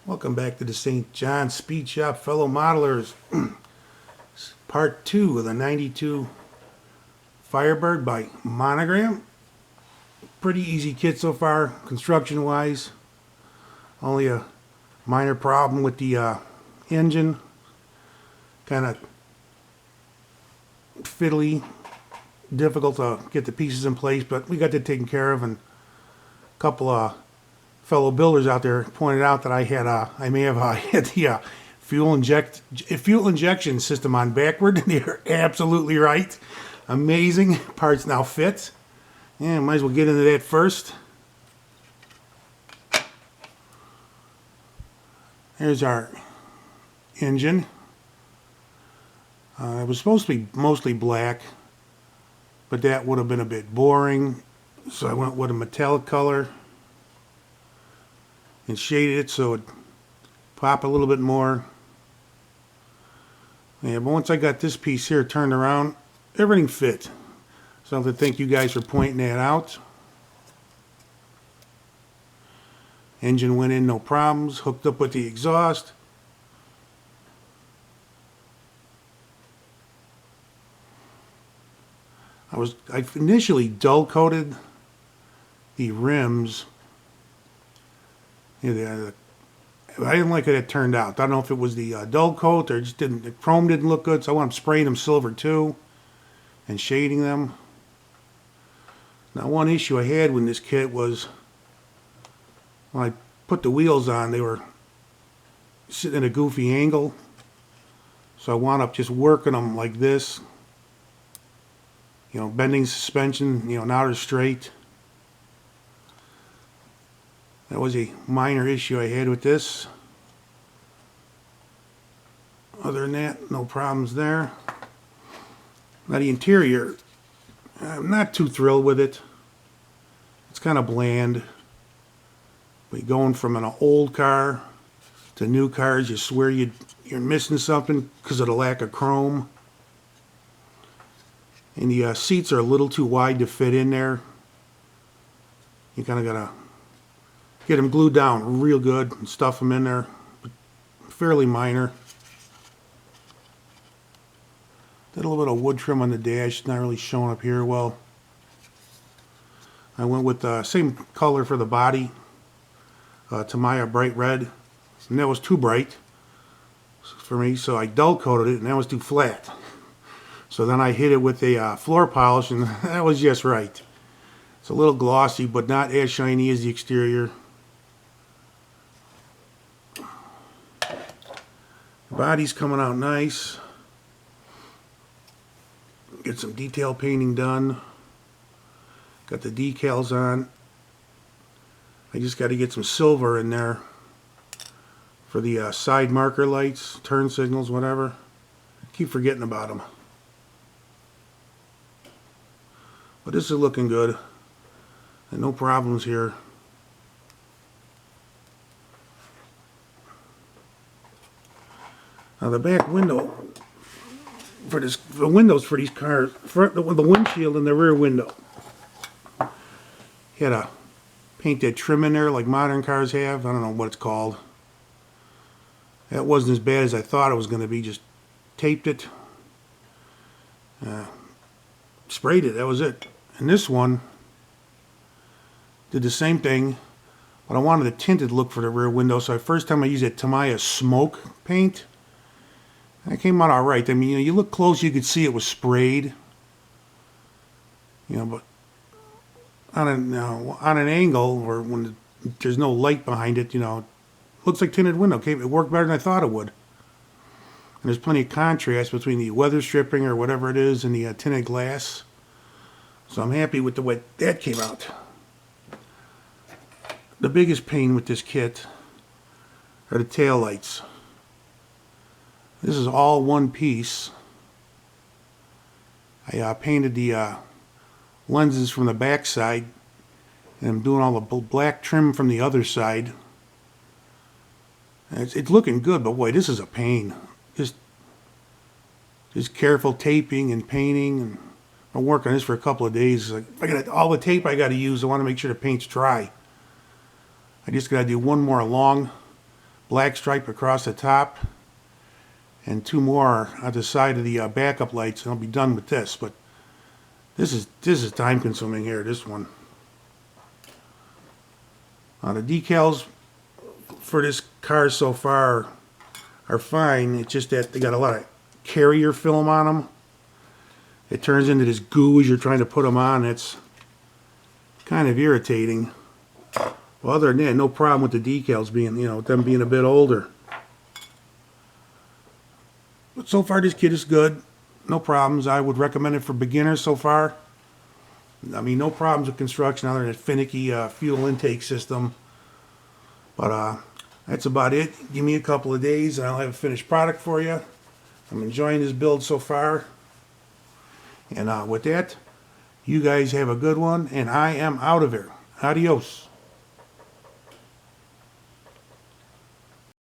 Welcome back to the St. John Speed Shop, fellow modelers. Part 2 of the 92 Firebird by Monogram. Pretty easy kit so far, construction wise. Only a minor problem with the engine. Kind of fiddly, difficult to get the pieces in place, but we got that taken care of. And a couple of fellow builders out there pointed out that I may have had the fuel injection system on backward. They're absolutely right. Amazing. Parts now fit. Yeah, might as well get into that first. Here's our engine. It was supposed to be mostly black, but that would have been a bit boring, so I went with a metallic color and shaded it so it pop a little bit more. Yeah, but once I got this piece here turned around, everything fit. So I have to thank you guys for pointing that out. Engine went in, no problems. Hooked up with the exhaust. I initially dull coated the rims. Yeah, I didn't like how it turned out. I don't know if it was the dull coat or just the chrome didn't look good, so I went spraying them silver too and shading them. Now, one issue I had with this kit was when I put the wheels on, they were sitting at a goofy angle, so I wound up just working them like this, bending suspension, now they're straight. That was a minor issue I had with this. Other than that, no problems there. Now the interior, I'm not too thrilled with it. It's kind of bland. But going from an old car to new cars, you swear you're missing something because of the lack of chrome. And the seats are a little too wide to fit in there. You kind of gotta get them glued down real good and stuff them in there. Fairly minor. Did a little bit of wood trim on the dash. It's not really showing up here well. I went with the same color for the body. Tamiya bright red. And that was too bright for me, so I dull coated it and that was too flat. So then I hit it with a floor polish and that was just right. It's a little glossy but not as shiny as the exterior. The body's coming out nice. Get some detail painting done. Got the decals on. I just got to get some silver in there for the side marker lights, turn signals, whatever. Keep forgetting about them. But this is looking good. And no problems here. Now the back window for the windows for these cars, the windshield and the rear window. Had to paint that trim in there like modern cars have. I don't know what it's called. That wasn't as bad as I thought it was going to be. Just taped it, sprayed it. That was it. And this one did the same thing, but I wanted a tinted look for the rear window. So the first time I used that Tamiya smoke paint. That came out all right. I mean, you look close, you could see it was sprayed. But on an angle or when there's no light behind it, it looks like tinted window. Okay, it worked better than I thought it would. And there's plenty of contrast between the weather stripping or whatever it is and the tinted glass. So I'm happy with the way that came out. The biggest pain with this kit are the taillights. This is all one piece. I painted the lenses from the back side, and I'm doing all the black trim from the other side. It's looking good, but boy, this is a pain. Just careful taping and painting, and I'm working on this for a couple of days. I got all the tape I got to use. I want to make sure the paint's dry. I just got to do one more long black stripe across the top, and 2 more on the side of the backup lights, and I'll be done with this. But this is time consuming here, this one. The decals for this car so far are fine. It's just that they got a lot of carrier film on them. It turns into this goo as you're trying to put them on. It's kind of irritating. Well, other than that, no problem with the decals being, them being a bit older. But so far, this kit is good. No problems. I would recommend it for beginners so far. I mean, no problems with construction other than a finicky fuel intake system. But that's about it. Give me a couple of days and I'll have a finished product for you. I'm enjoying this build so far. And with that, you guys have a good one, and I am out of here. Adios.